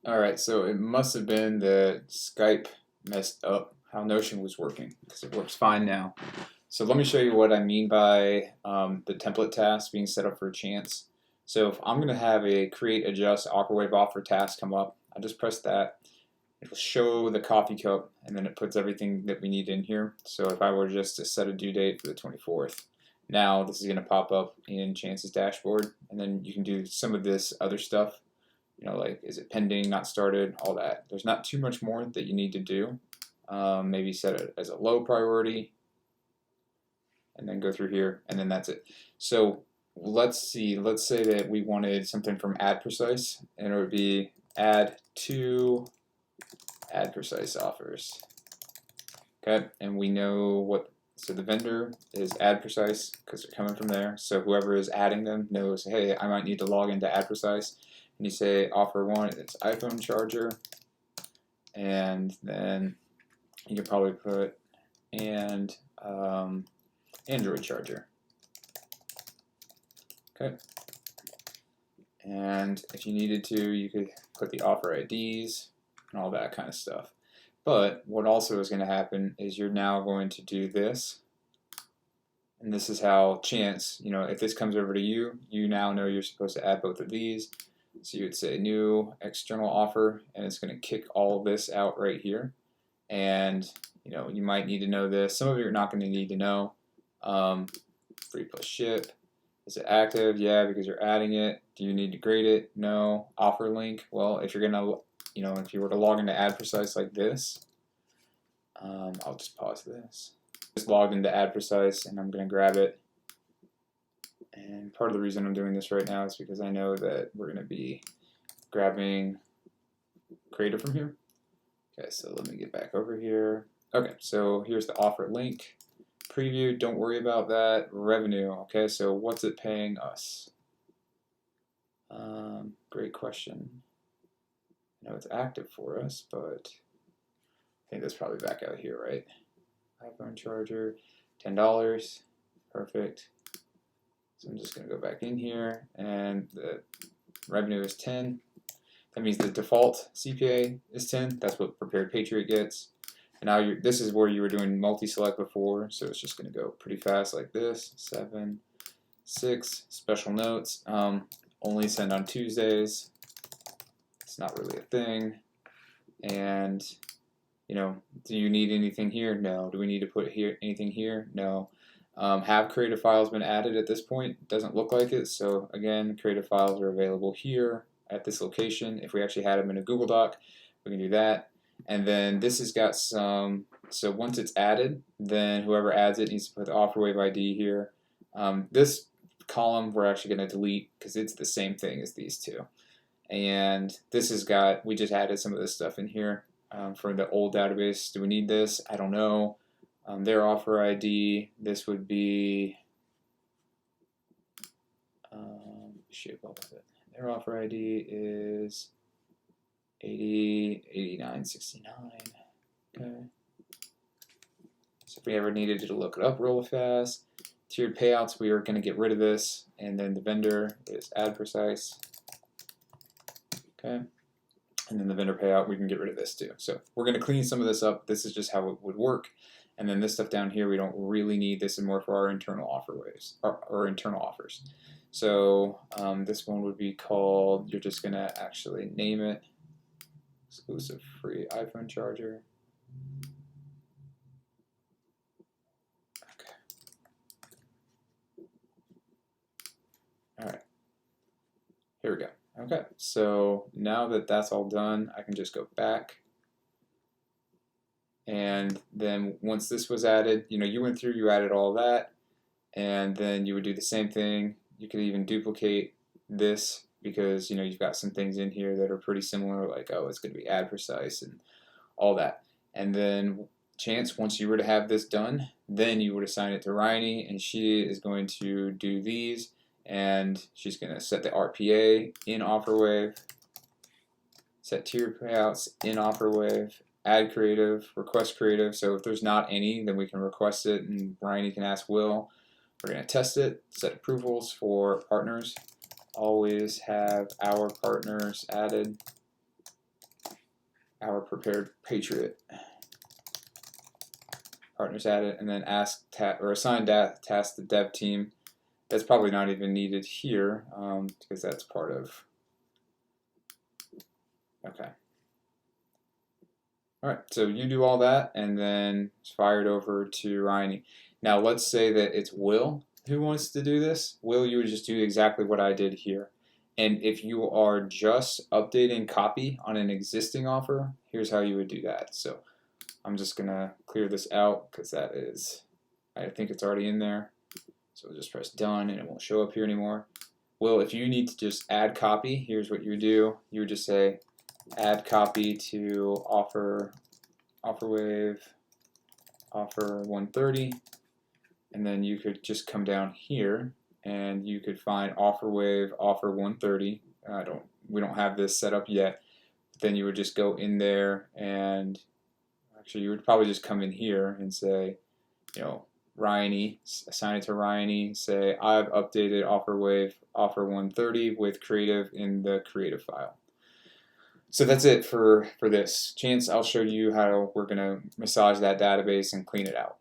Alright, so it must have been that Skype messed up how Notion was working, because it works fine now. So let me show you what I mean by the template task being set up for a chance. So if I'm going to have a create, adjust, wave offer task come up, I just press that. It will show the coffee cup, and then it puts everything that we need in here. So if I were just to set a due date for the 24th, now this is going to pop up in Chance's dashboard, and then you can do some of this other stuff. Like, is it pending, not started, all that. There's not too much more that you need to do. Maybe set it as a low priority, and then go through here, and then that's it. So let's say that we wanted something from add precise, and it would be add to add precise offers. Okay, and we know what, so the vendor is add precise because they're coming from there. So whoever is adding them knows, hey, I might need to log into add precise. And you say offer one, it's iPhone charger, and then you could probably put and Android charger. Okay. And if you needed to, you could put the offer IDs and all that kind of stuff. But what also is going to happen is you're now going to do this. And this is how Chance, if this comes over to you, you now know you're supposed to add both of these. So you would say new external offer, and it's going to kick all of this out right here. And you might need to know this. Some of you are not going to need to know. Free plus ship. Is it active? Yeah, because you're adding it. Do you need to grade it? No. Offer link. Well, if you're gonna, if you were to log into add precise like this, I'll just pause this. Just logged into add precise, and I'm gonna grab it. And part of the reason I'm doing this right now is because I know that we're gonna be grabbing creative from here. Okay, so let me get back over here. Okay, so here's the offer link. Preview, don't worry about that. Revenue, okay, so what's it paying us? Great question. I know it's active for us, but I think that's probably back out here, right? iPhone charger, $10, perfect. So I'm just gonna go back in here, and the revenue is 10. That means the default CPA is 10. That's what Prepared Patriot gets. And now this is where you were doing multi-select before, so it's just going to go pretty fast like this. 7, 6, special notes. Only send on Tuesdays. It's not really a thing. And, do you need anything here? No. Do we need to put anything here? No. Have creative files been added at this point? Doesn't look like it. So again, creative files are available here at this location. If we actually had them in a Google Doc, we can do that. And then this has got some, so once it's added, then whoever adds it needs to put the offer wave ID here. This column we're actually going to delete because it's the same thing as these two. And this has got, we just added some of this stuff in here for the old database. Do we need this? I don't know. Their offer ID, this would be, shit, what was it? Their offer ID is 80, 89, 69. Okay. So if we ever needed to look it up real fast, tiered payouts, we are going to get rid of this, and then the vendor is add precise. Okay. And then the vendor payout, we can get rid of this too. So we're going to clean some of this up. This is just how it would work. And then this stuff down here, we don't really need. This is more for our internal offer waves, or internal offers. So this one would be called, you're just going to actually name it, exclusive free iPhone charger. Okay. All right. Here we go. Okay. So now that that's all done, I can just go back. And then once this was added, you went through, you added all that, and then you would do the same thing. You could even duplicate this because you've got some things in here that are pretty similar, like, oh, it's going to be add precise and all that. And then Chance, once you were to have this done, then you would assign it to Riney, and she is going to do these, and she's going to set the RPA in OfferWave, set tier payouts in OfferWave, add creative, request creative. So if there's not any, then we can request it, and Riney can ask Will. We're going to test it, set approvals for partners. Always have our partners added. our prepared patriot. Partners added, and then assign task to dev team. That's probably not even needed here because that's part of. Okay. All right, so you do all that, and then it's fired over to Ryan. Now let's say that it's Will who wants to do this. Will, you would just do exactly what I did here. And if you are just updating copy on an existing offer, here's how you would do that. So I'm just gonna clear this out because that is, I think it's already in there. So we'll just press done and it won't show up here anymore. Will, if you need to just add copy, here's what you would do. You would just say, add copy to OfferWave, offer 130, and then you could just come down here and you could find OfferWave, offer 130. We don't have this set up yet. But then you would just go in there and actually you would probably just come in here and say, you know, Ryan, assign it to Ryan, say I've updated OfferWave, offer 130 with creative in the creative file. So that's it for this. Chance, I'll show you how we're going to massage that database and clean it out.